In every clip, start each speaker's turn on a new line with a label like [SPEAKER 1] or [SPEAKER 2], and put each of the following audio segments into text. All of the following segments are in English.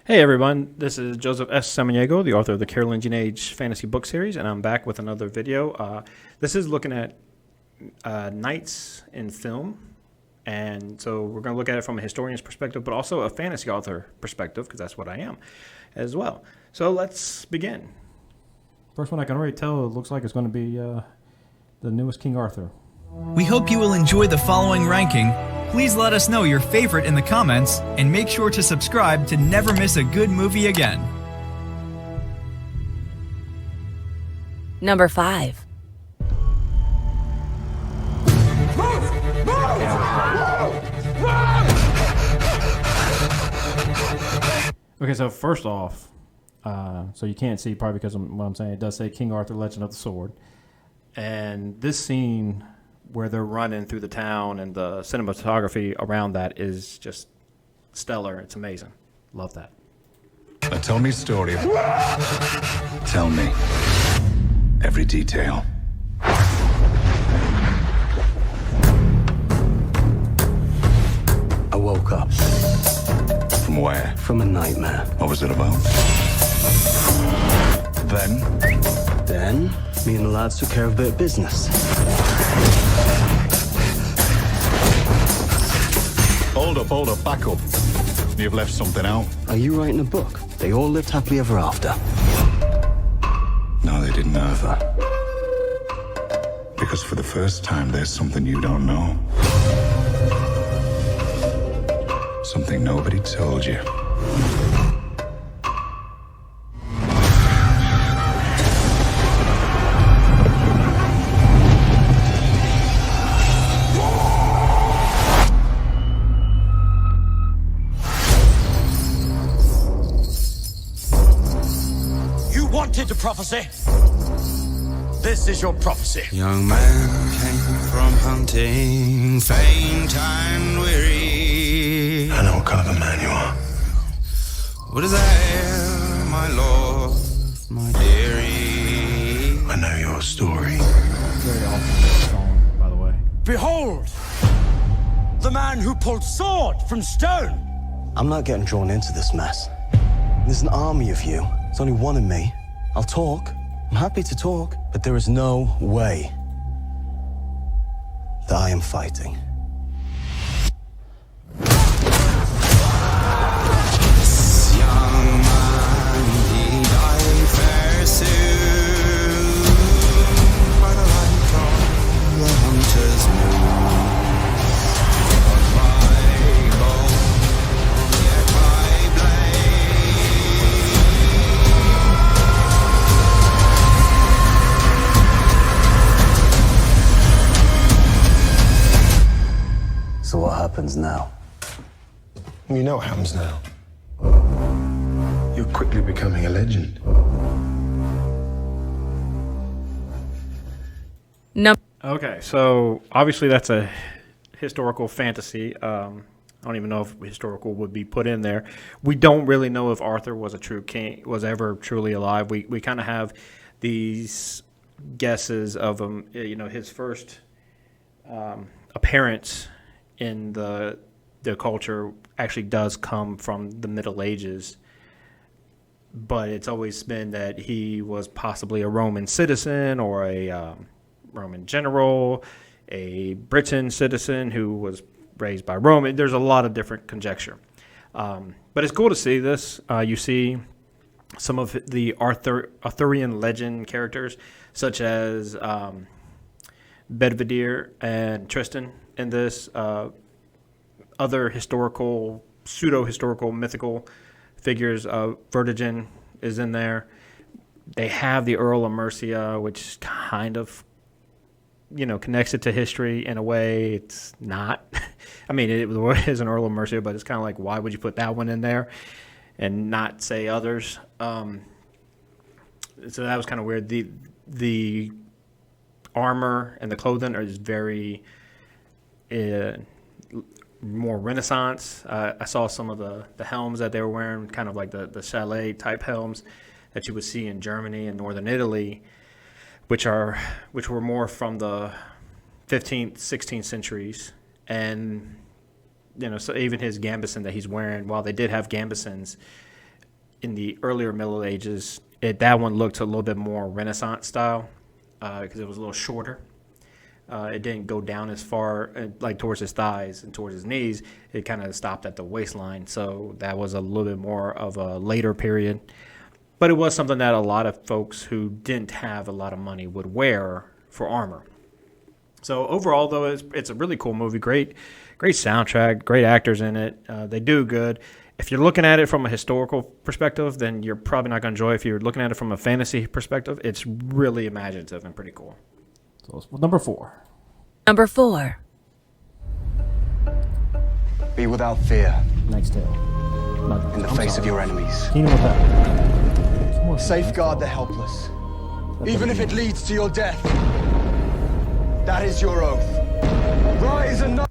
[SPEAKER 1] Hey everyone, this is Joseph S. Samaniego, the author of the Carolingian Age fantasy book series, and I'm back with another video. This is looking at knights in film, and so we're going to look at it from a historian's perspective, but also a fantasy author perspective, because that's what I am as well. So let's begin. First one I can already tell it looks like it's going to be the newest King Arthur.
[SPEAKER 2] We hope you will enjoy the following ranking. Please let us know your favorite in the comments, and make sure to subscribe to never miss a good movie again.
[SPEAKER 3] Number 5.
[SPEAKER 1] Okay, so first off, so you can't see probably because of what I'm saying, it does say King Arthur, Legend of the Sword. And this scene where they're running through the town and the cinematography around that is just stellar. It's amazing. Love that.
[SPEAKER 4] Now tell me a story. Tell me every detail.
[SPEAKER 5] I woke up
[SPEAKER 4] From where?
[SPEAKER 5] from a nightmare.
[SPEAKER 4] What was it about? Then,
[SPEAKER 5] Me and the lads took care of a bit of business.
[SPEAKER 4] hold up, back up. You've left something out.
[SPEAKER 5] Are you writing a book? They all lived happily ever after.
[SPEAKER 4] No, they didn't either. Because for the first time, there's something you don't know. Something nobody told you.
[SPEAKER 6] Wanted a prophecy. This is your prophecy.
[SPEAKER 7] Young man came from hunting, faint and weary.
[SPEAKER 4] I know what kind of a man you are.
[SPEAKER 7] What is there, my lord, my dearie?
[SPEAKER 4] I know your story.
[SPEAKER 1] Very awesome song, by the way.
[SPEAKER 6] Behold, the man who pulled sword from stone.
[SPEAKER 5] I'm not getting drawn into this mess. There's an army of you. There's only one of me. I'll talk. I'm happy to talk, but there is no way that I am fighting.
[SPEAKER 7] This young man, he died fair soon by the light of the hunter's moon. Not by bow, yet by blade.
[SPEAKER 5] So what happens now?
[SPEAKER 8] You know what happens now. You're quickly becoming a legend.
[SPEAKER 1] Okay, so obviously that's a historical fantasy. I don't even know if historical would be put in there. We don't really know if Arthur was a true king, was ever truly alive. We kind of have these guesses of him, his first appearance in the culture actually does come from the Middle Ages, but it's always been that he was possibly a Roman citizen or a Roman general, a Britain citizen who was raised by Rome. There's a lot of different conjecture, but it's cool to see this. You see some of the Arthurian legend characters, such as Bedivere and Tristan in this. Other historical, pseudo-historical, mythical figures. Vertigen is in there. They have the Earl of Mercia, which kind of, connects it to history in a way. It's not. I mean, it is an Earl of Mercia, but it's kind of like, why would you put that one in there and not say others? So that was kind of weird. The armor and the clothing is very more Renaissance. I saw some of the helms that they were wearing, kind of like the chalet type helms that you would see in Germany and northern Italy, which were more from the 15th, 16th centuries. And so even his gambeson that he's wearing, while they did have gambesons, in the earlier Middle Ages, that one looked a little bit more Renaissance style because it was a little shorter. It didn't go down as far, like towards his thighs and towards his knees. It kind of stopped at the waistline. So that was a little bit more of a later period. But it was something that a lot of folks who didn't have a lot of money would wear for armor. So overall, though, it's a really cool movie. Great soundtrack, great actors in it. They do good. If you're looking at it from a historical perspective, then you're probably not going to enjoy it. If you're looking at it from a fantasy perspective, it's really imaginative and pretty cool.
[SPEAKER 3] So number 4.
[SPEAKER 9] Number 4.
[SPEAKER 5] Be without fear
[SPEAKER 3] Next tale.
[SPEAKER 5] in the face of your enemies.
[SPEAKER 3] Kingdom of Heaven.
[SPEAKER 5] Safeguard the helpless, even if it leads to your death. That is your oath. Rise and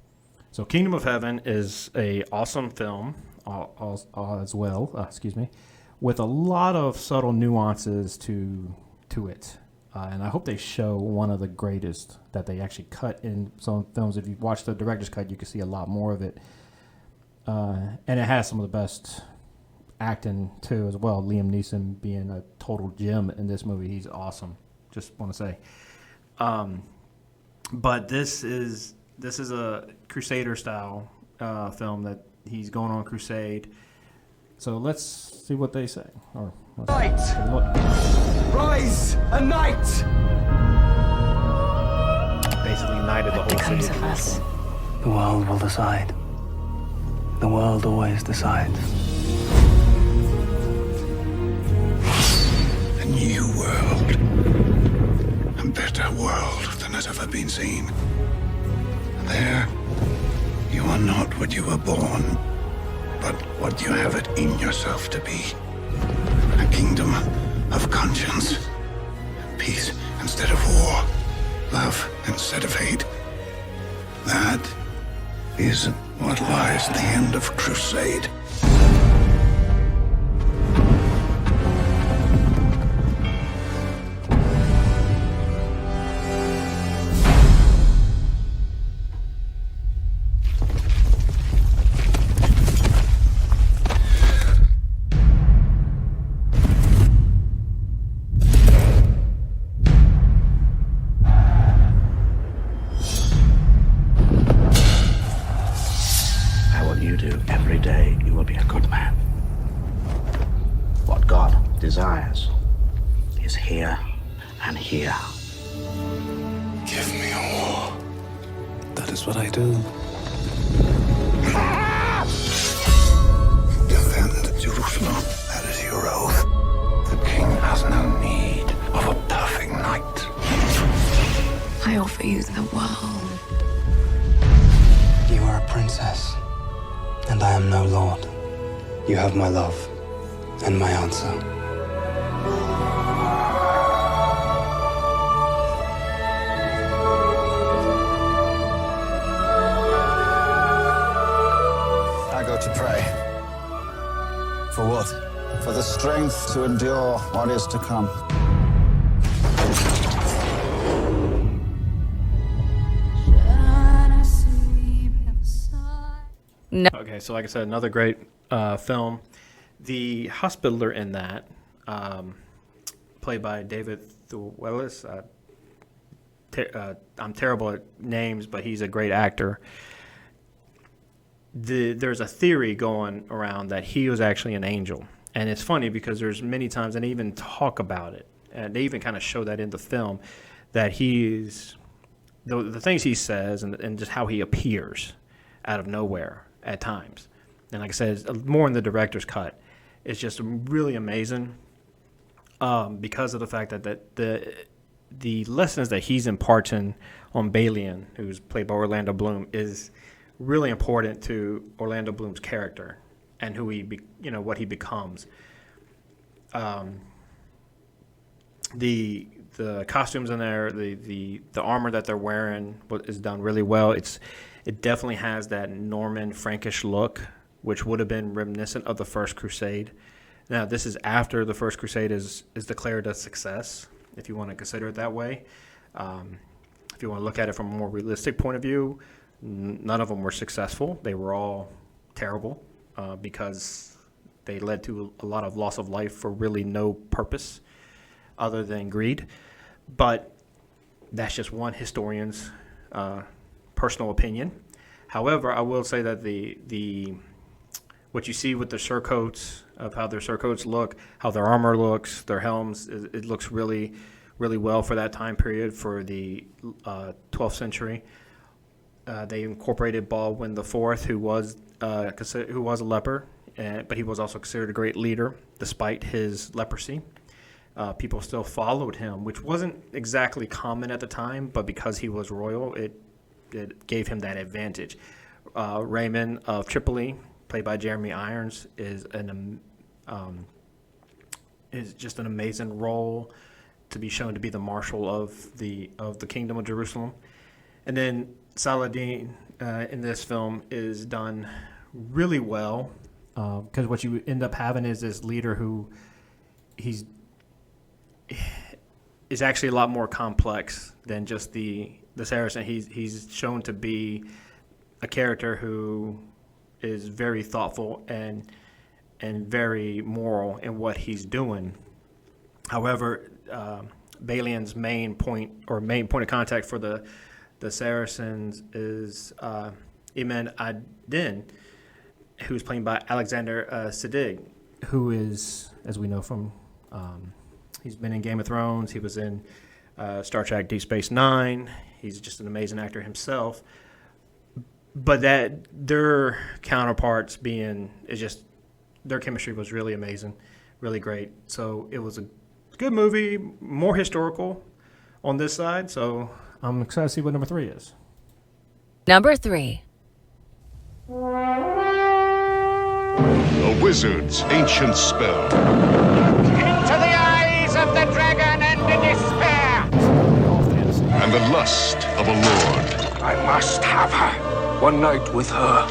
[SPEAKER 1] So Kingdom of Heaven is a awesome film
[SPEAKER 3] as well, with a lot of subtle nuances to it. And I hope they show one of the greatest that they actually cut in some films. If you watch the director's cut, you can see a lot more of it. And it has some of the best acting, too, as well. Liam Neeson being a total gem in this movie. He's awesome, just want to say.
[SPEAKER 1] But this is a Crusader-style film that he's going on crusade.
[SPEAKER 3] So let's see what they say. Or
[SPEAKER 5] Knight! Rise, a knight!
[SPEAKER 1] Basically united the whole
[SPEAKER 9] Becomes
[SPEAKER 1] city.
[SPEAKER 9] of us.
[SPEAKER 5] The world will decide. The world always decides.
[SPEAKER 4] A new world. A better world than has ever been seen. There, you are not what you were born, but what you have it in yourself to be. A kingdom of conscience. Peace instead of war. Love instead of hate. That is what lies at the end of crusade.
[SPEAKER 10] Every day you will be a good man. What God desires is here and here.
[SPEAKER 4] Give me a war. That is what I do. Defend Jerusalem. That is your oath. The king has no need of a perfect knight.
[SPEAKER 9] I offer you the world.
[SPEAKER 5] You are a princess, and I am no lord. You have my love and my answer.
[SPEAKER 10] I go to pray. For what? For the strength to endure what is to come.
[SPEAKER 9] No.
[SPEAKER 1] Okay, so like I said, another great film. The hospitaller in that, played by David Thewlis. I'm terrible at names, but he's a great actor. There's a theory going around that he was actually an angel. And it's funny because there's many times, and they even talk about it, and they even kind of show that in the film, that he's, the things he says and just how he appears out of nowhere at times. And like I said, it's more in the director's cut. It's just really amazing because of the fact that the lessons that he's imparting on Balian, who's played by Orlando Bloom, is really important to Orlando Bloom's character and who what he becomes. The costumes in there, the armor that they're wearing is done really well. It definitely has that Norman Frankish look, which would have been reminiscent of the First Crusade. Now, this is after the First Crusade is declared a success, if you want to consider it that way. If you want to look at it from a more realistic point of view, none of them were successful. They were all terrible because They led to a lot of loss of life for really no purpose other than greed. But that's just one historian's personal opinion. However, I will say that the what you see with the surcoats, of how their surcoats look, how their armor looks, their helms, it looks really, really well for that time period, for the 12th century. They incorporated Baldwin IV, who was a leper, but he was also considered a great leader despite his leprosy. People still followed him, which wasn't exactly common at the time, but because he was royal, it gave him that advantage. Raymond of Tripoli, played by Jeremy Irons, is just an amazing role to be shown to be the marshal of the Kingdom of Jerusalem. And then Saladin in this film is done really well, because what you end up having is this leader who is actually a lot more complex than just the Saracen. He's shown to be a character who is very thoughtful and very moral in what he's doing. However, Balian's main point of contact for the Saracens is Iman ad-Din, who's played by Alexander Siddig, who is, as we know from, he's been in Game of Thrones. He was in Star Trek Deep Space Nine. He's just an amazing actor himself. But that their counterparts their chemistry was really amazing, really great. So it was a good movie, more historical on this side. So I'm excited to see what number 3 is.
[SPEAKER 11] Number 3.
[SPEAKER 12] The wizard's ancient spell.
[SPEAKER 13] Into the eyes of the dragon and the despair.
[SPEAKER 12] And the lust of a lord.
[SPEAKER 8] I must have her. One night with her.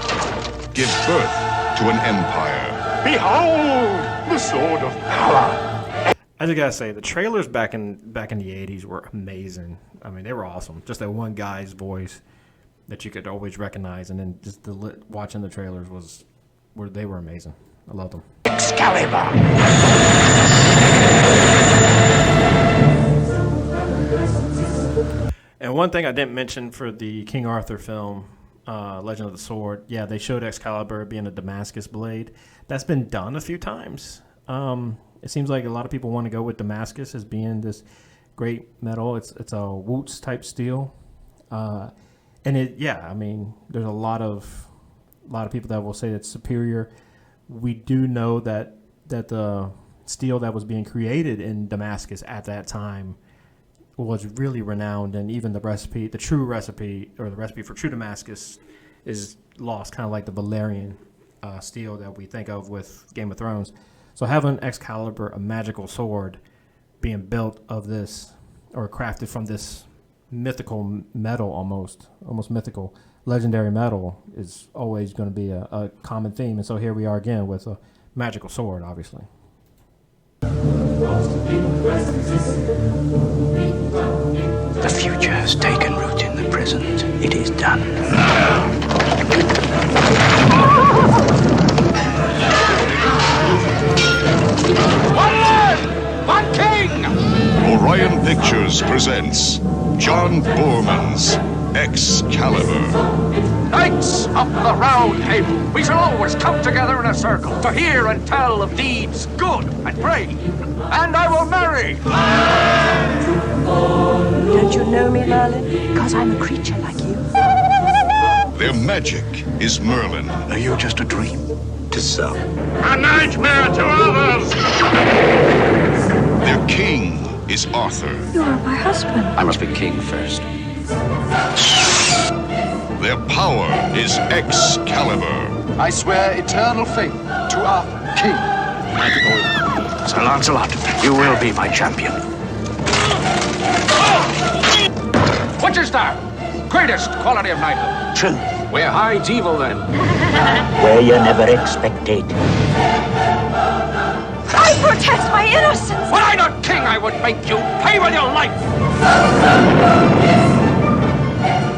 [SPEAKER 12] Give birth to an empire.
[SPEAKER 8] Behold the sword of power.
[SPEAKER 1] I just gotta say, the trailers back in the 80s were amazing. I mean, they were awesome. Just that one guy's voice that you could always recognize, and then just watching the trailers they were amazing. I loved them.
[SPEAKER 13] Excalibur.
[SPEAKER 1] And one thing I didn't mention for the King Arthur film, Legend of the Sword, they showed Excalibur being a Damascus blade. That's been done a few times. It seems like a lot of people want to go with Damascus as being this great metal. It's a Woots type steel, and I mean, there's a lot of people that will say it's superior. We do know that the steel that was being created in Damascus at that time was really renowned, and even the recipe for true Damascus is lost, kind of like the Valerian steel that we think of with Game of Thrones. So having Excalibur, a magical sword, being built of this, or crafted from this mythical metal, almost mythical, legendary metal, is always going to be a common theme. And so here we are again with a magical sword, obviously.
[SPEAKER 14] The future has taken root in the present. It is done.
[SPEAKER 13] One land, one king!
[SPEAKER 12] Orion Pictures presents John Boorman's Excalibur.
[SPEAKER 13] Knights of the Round Table, we shall always come together in a circle to hear and tell of deeds good and brave. And I will marry.
[SPEAKER 15] Don't you know me, Merlin? Because I'm a creature like you.
[SPEAKER 12] Their magic is Merlin.
[SPEAKER 14] Are you just a dream? To some.
[SPEAKER 13] A nightmare to others.
[SPEAKER 12] Their king is Arthur.
[SPEAKER 15] You are my husband.
[SPEAKER 14] I must be king first.
[SPEAKER 12] Their power is Excalibur.
[SPEAKER 10] I swear eternal faith to Arthur, king.
[SPEAKER 14] Sir Lancelot, you will be my champion.
[SPEAKER 13] Which is that? Greatest quality of knighthood.
[SPEAKER 14] True.
[SPEAKER 13] Where hides evil, then?
[SPEAKER 14] Where you never expected.
[SPEAKER 15] I protest my innocence.
[SPEAKER 13] Were I not king, I would make you pay with your life.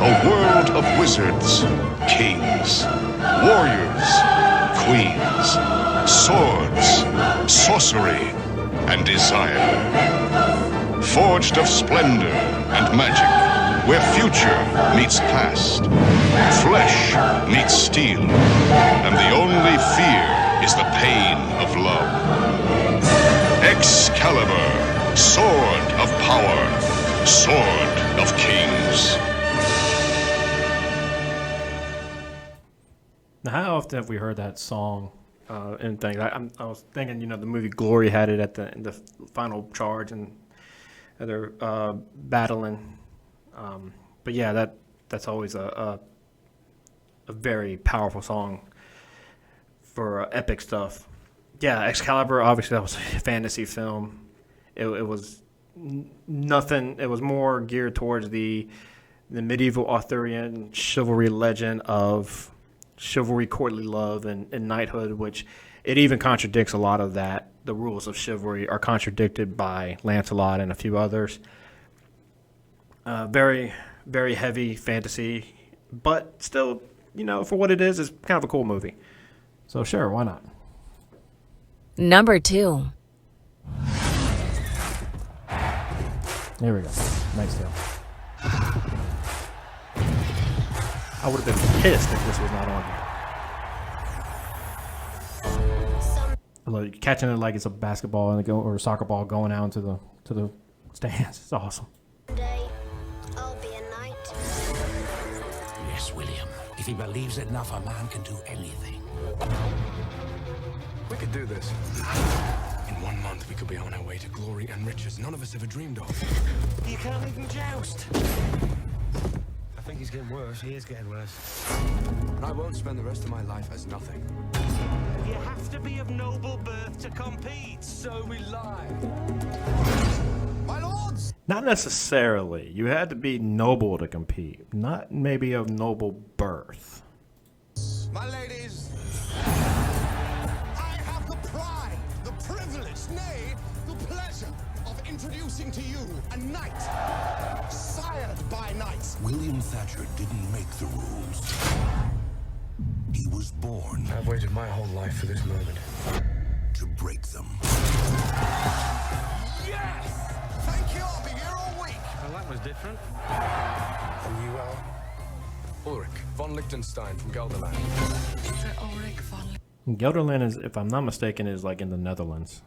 [SPEAKER 12] A world of wizards, kings, warriors, queens, swords, sorcery, and desire. Forged of splendor and magic, where future meets past, flesh meets steel, and the only fear is the pain of love. Excalibur, sword of power, sword of kings.
[SPEAKER 1] Now, how often have we heard that song and things? I was thinking, the movie Glory had it at in the final charge, and they're battling. But yeah, that's always a very powerful song for epic stuff. Yeah, Excalibur, obviously that was a fantasy film. It was nothing. It was more geared towards the medieval Arthurian chivalry legend of chivalry, courtly love, and knighthood, which it even contradicts a lot of that. The rules of chivalry are contradicted by Lancelot and a few others. Very, very heavy fantasy, but still, for what it is kind of a cool movie.
[SPEAKER 3] So sure, why not?
[SPEAKER 11] Number 2.
[SPEAKER 3] There we go. Nice Tale.
[SPEAKER 1] I would have been pissed if this was not on here. Like, catching it like it's a basketball and or a soccer ball going out to the stands. It's awesome.
[SPEAKER 16] I'll be a knight.
[SPEAKER 6] Yes, William. If he believes enough, a man can do anything.
[SPEAKER 8] We could do this. In 1 month, we could be on our way to glory and riches none of us ever dreamed of.
[SPEAKER 6] You can't even joust.
[SPEAKER 8] I think he's getting worse. He is getting worse. And I won't spend the rest of my life as nothing.
[SPEAKER 6] You have to be of noble birth to compete.
[SPEAKER 8] So we lie. My lords!
[SPEAKER 1] Not necessarily. You had to be noble to compete, not maybe of noble birth.
[SPEAKER 8] My ladies, I have the pride, the privilege, nay, the pleasure of introducing to you a knight, sired by knights.
[SPEAKER 6] William Thatcher didn't make the rules. He was born
[SPEAKER 8] I've waited my whole life for this moment.
[SPEAKER 6] to break them.
[SPEAKER 8] Yes! Thank you, I'll be here all week.
[SPEAKER 6] Well, that was different.
[SPEAKER 8] And you are? Ulrich von Liechtenstein from Gelderland.
[SPEAKER 9] Ulrich von
[SPEAKER 1] Gelderland is, if I'm not mistaken, is like in the Netherlands.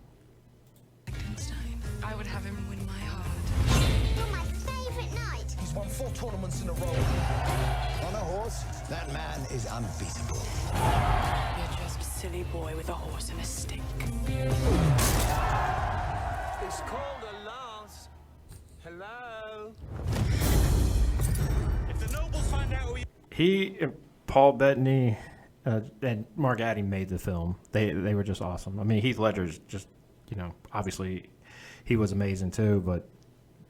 [SPEAKER 9] Liechtenstein. I would have him win my heart.
[SPEAKER 16] You're my favorite knight.
[SPEAKER 6] He's won 4 tournaments in a row.
[SPEAKER 10] On a horse, that man is unbeatable.
[SPEAKER 9] You're just a silly boy with a horse and a stick.
[SPEAKER 6] It's called a lance. Hello? If the nobles find out who you...
[SPEAKER 1] He, Paul Bettany, and Mark Addy made the film. They were just awesome. I mean, Heath Ledger's just, obviously he was amazing too, but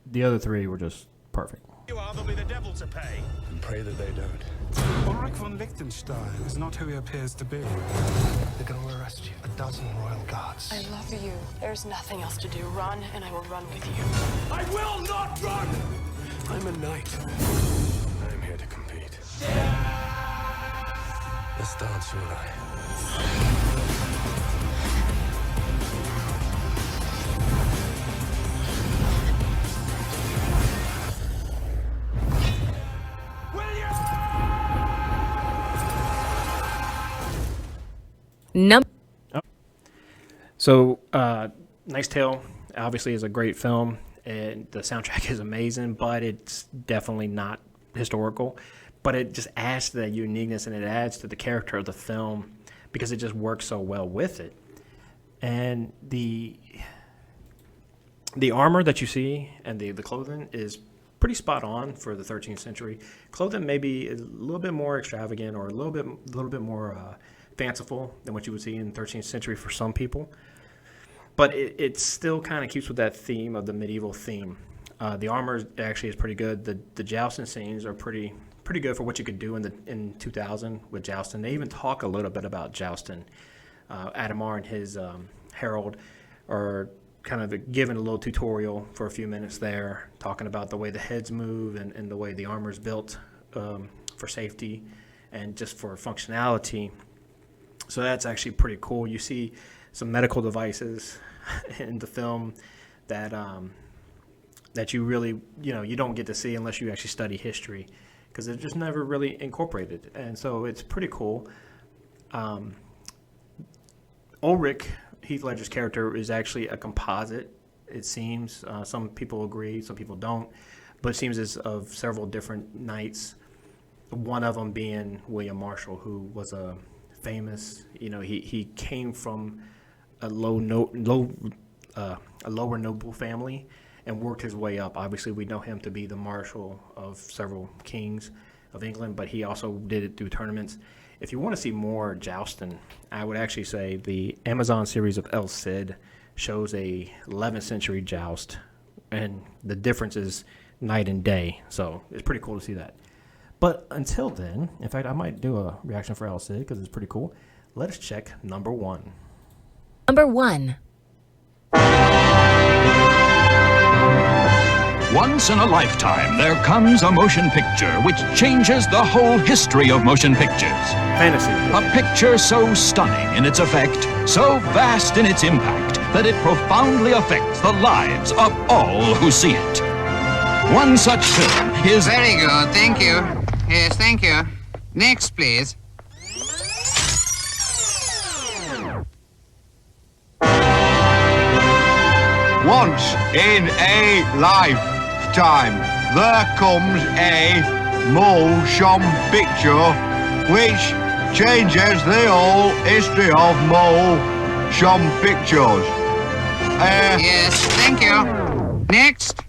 [SPEAKER 1] the other three were just perfect.
[SPEAKER 6] You are, there'll be the devil to pay.
[SPEAKER 8] And pray that they don't.
[SPEAKER 17] Ulrich von Liechtenstein is not who he appears to be.
[SPEAKER 8] They're going to arrest you. 12 royal guards.
[SPEAKER 9] I love you. There's nothing else to do. Run, and I will run with you.
[SPEAKER 6] I will not run!
[SPEAKER 8] I'm a knight. I'm here to compete. Let's dance, you and I.
[SPEAKER 1] So, Nice Tale obviously is a great film, and the soundtrack is amazing, but it's definitely not historical. But it just adds to that uniqueness, and it adds to the character of the film because it just works so well with it. And the armor that you see and the clothing is pretty spot on for the 13th century. Clothing maybe a little bit more extravagant or a little bit more fanciful than what you would see in the 13th century for some people. But it still kind of keeps with that theme of the medieval theme. The armor actually is pretty good. The jousting scenes are pretty good for what you could do in 2000 with jousting. They even talk a little bit about jousting. Adamar and his herald are kind of giving a little tutorial for a few minutes there, talking about the way the heads move and the way the armor is built for safety and just for functionality. So that's actually pretty cool. You see some medical devices in the film that that you really, you don't get to see unless you actually study history, because they're just never really incorporated. And so it's pretty cool. Ulrich, Heath Ledger's character, is actually a composite, it seems. Some people agree, some people don't. But it seems as of several different knights, one of them being William Marshall, who was a famous, he came from a lower noble family and worked his way up. Obviously, we know him to be the marshal of several kings of England, but he also did it through tournaments. If you want to see more jousting, I would actually say the Amazon series of El Cid shows a 11th century joust, and the difference is night and day. So it's pretty cool to see that. But until then, in fact, I might do a reaction for El Cid because it's pretty cool. Let us check number 1.
[SPEAKER 11] Number 1.
[SPEAKER 18] Once in a lifetime, there comes a motion picture which changes the whole history of motion pictures.
[SPEAKER 1] Fantasy.
[SPEAKER 18] A picture so stunning in its effect, so vast in its impact, that it profoundly affects the lives of all who see it. One such film is...
[SPEAKER 19] Very good, thank you. Yes, thank you. Next, please.
[SPEAKER 20] Once in a lifetime, there comes a motion picture which changes the whole history of motion pictures.
[SPEAKER 19] Yes, thank you. Next.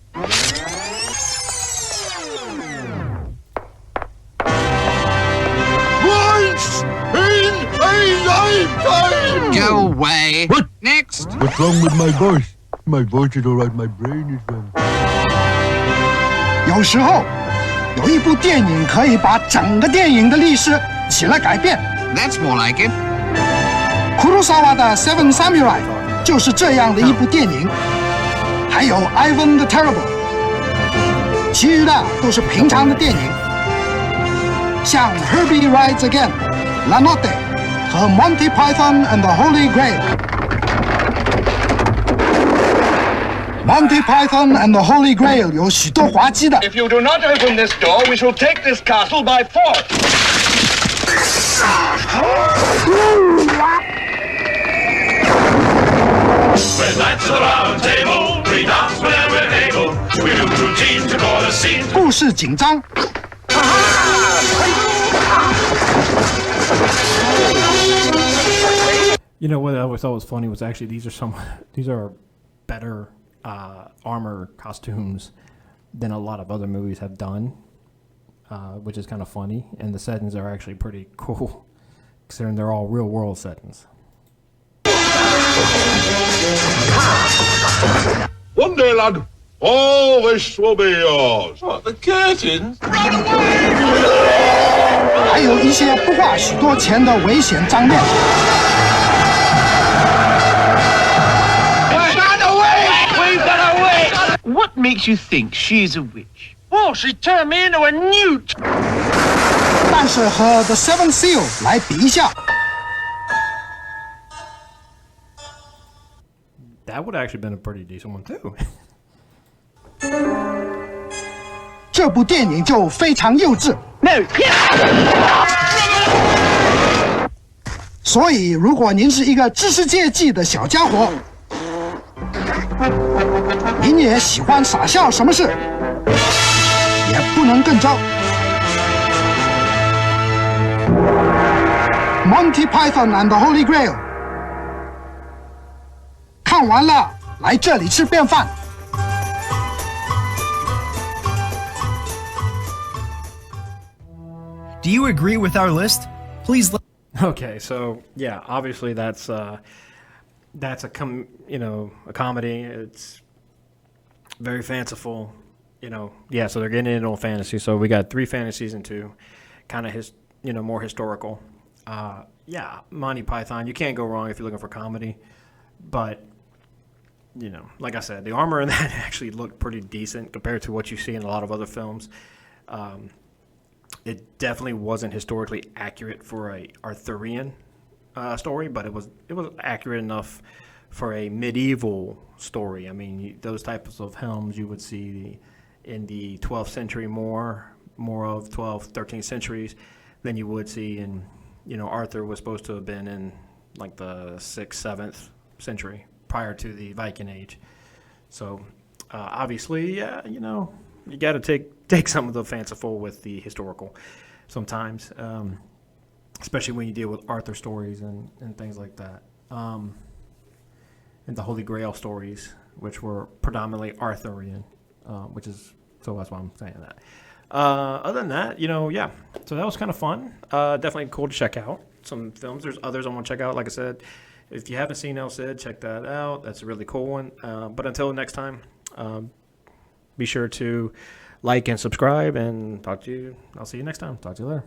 [SPEAKER 20] Once in a lifetime!
[SPEAKER 19] Go away.
[SPEAKER 20] What?
[SPEAKER 19] Next.
[SPEAKER 20] What's wrong with my voice? My voice is alright, my brain is wrong.
[SPEAKER 21] 有时候，有一部电影可以把整个电影的历史起了改变。
[SPEAKER 19] That's more like it.
[SPEAKER 21] 库鲁萨瓦的《Seven Samurai》就是这样的一部电影，还有《Ivan the Terrible》，其余的都是平常的电影，像《Herbie Rides Again》、《La Notte》和《Monty Python and the Holy Grail》。Monty Python and the Holy Grail 有许多滑稽的。
[SPEAKER 22] If you do not open this door, we shall take this castle by force.
[SPEAKER 23] We're knights of the round table, we dance when we're able. We do routine to call a scene.
[SPEAKER 21] 故事紧张。
[SPEAKER 3] You know what I always thought was funny was actually these are better armor costumes than a lot of other movies have done, which is kind of funny. And the settings are actually pretty cool, considering they're all real world settings.
[SPEAKER 23] One day, lad, all this will be yours. What, the curtains? Run away!
[SPEAKER 21] 还有一些不花许多钱的危险张面。
[SPEAKER 24] What makes you think she's a witch? Well, she turned me into a newt.
[SPEAKER 21] 但是和 The Seven Seal 来比一下。
[SPEAKER 3] That would actually been a pretty decent one too.
[SPEAKER 21] 这部电影就非常幼稚。
[SPEAKER 24] No.
[SPEAKER 21] 所以，如果您是一个知识界记的小家伙，您也喜欢傻笑什么事，也不能更糟。Monty Python and the Holy Grail， 看完了，来这里吃便饭。
[SPEAKER 2] Do you agree with our list? Please let.
[SPEAKER 1] Okay, so yeah, obviously that's a comedy. It's very fanciful, Yeah, so they're getting into fantasy. So we got 3 fantasies and 2, kind of more historical. Yeah, Monty Python. You can't go wrong if you're looking for comedy, but like I said, the armor in that actually looked pretty decent compared to what you see in a lot of other films. It definitely wasn't historically accurate for a Arthurian story, but it was accurate enough for a medieval story. I mean, those types of helms you would see in the 12th century more of 12th, 13th centuries than you would see in, Arthur was supposed to have been in like the 6th, 7th century prior to the Viking Age. So obviously, you got to take some of the fanciful with the historical sometimes, especially when you deal with Arthur stories and things like that. And the Holy Grail stories, which were predominantly Arthurian, so that's why I'm saying that. Other than that, so that was kind of fun. Definitely cool to check out some films. There's others I want to check out. Like I said, if you haven't seen El Cid, check that out. That's a really cool one. But until next time, be sure to like and subscribe, and I'll see you next time. Talk to you later.